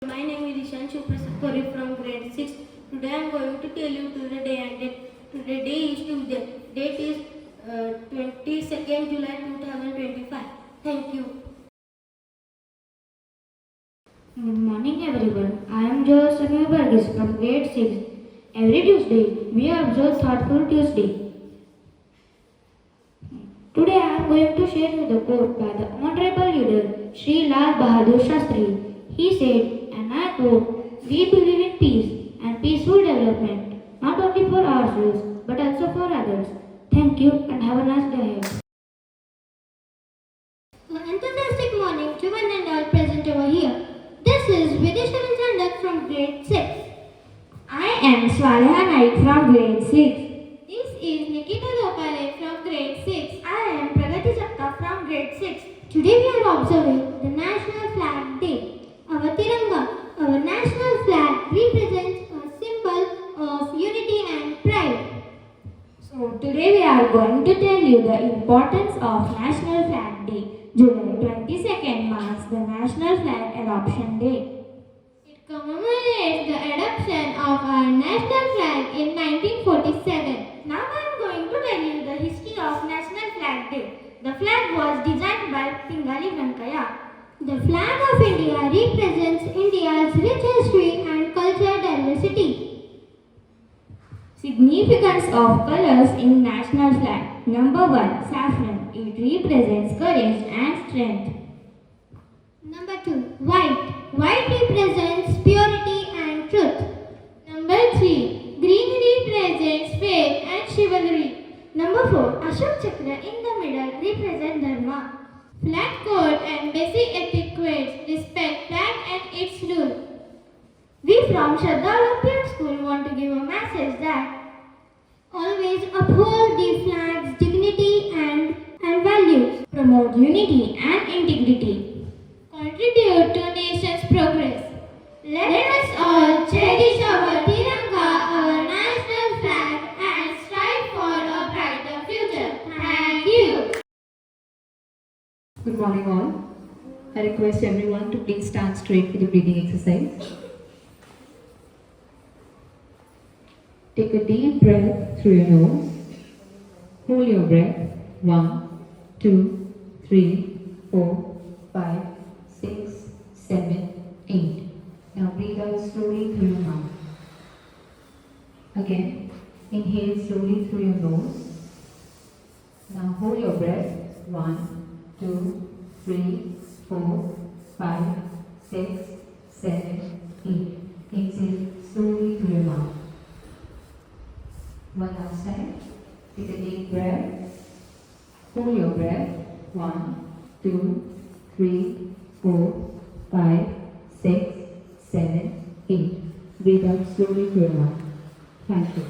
My name is Shraddha from grade 6. Today I am going to tell you to the day and date. Today day is Tuesday. Date is 22nd July 2025. Thank you. Good morning everyone. I am Ashoka Chakra from grade 6. Every Tuesday we observe Thoughtful Tuesday. Today I am going to share with the quote by the Honorable Leader Sri Lal Bahadur Shastri. He said, and I quote, "We believe in peace and peaceful development, not only for ourselves but also for others." Thank you and have a nice day ahead. Enthusiastic morning to one and all present over here. This is Vidisha Chandak from grade 6. I am Swaleha Naik from grade 6. This is Nikita Gopale from grade 6. I am Pragati Chakra from grade 6. Today we are observing the National Flag Day. Our Tiranga, our national flag, represents a symbol of unity and pride. So today we are going to tell you the importance of National Flag Day. July 22nd marks the National Flag Adoption Day. It commemorates the adoption of our national flag in 1947. Now I am going to tell you the history of National Flag Day. The flag was designed by Pingali Venkaya. The flag of India represents India's rich history and cultural diversity. Significance of colors in National Flag. Number 1. Saffron. It represents courage and strength. Number 2. White. White represents purity and truth. Number 3. Green represents faith and chivalry. Number 4. Ashoka Chakra in the middle represents Dharma. Flag code and basic etiquette respect flag and its rule. We from Shraddha Olympiad School want to give a message that always uphold the flag's dignity and values. Promote unity and integrity. Contribute to nation's progress. Let us all cherish our Tiranga, our national flag, and strive for a brighter future. Thank you. Good morning all. I request everyone to please stand straight for the breathing exercise. Take a deep breath through your nose. Hold your breath. 1, 2, 3, 4, 5, 6, 7, 8. Now breathe out slowly through your mouth. Again, inhale slowly through your nose. Now hold your breath. 1, 2, 3, 4, 5, 6, 7, 8. Exhale slowly through your mouth. One last time. Take a deep breath. Hold your breath. 1, 2, 3, 4, 5, 6, 7, 8. Breathe out slowly through your mouth. Thank you.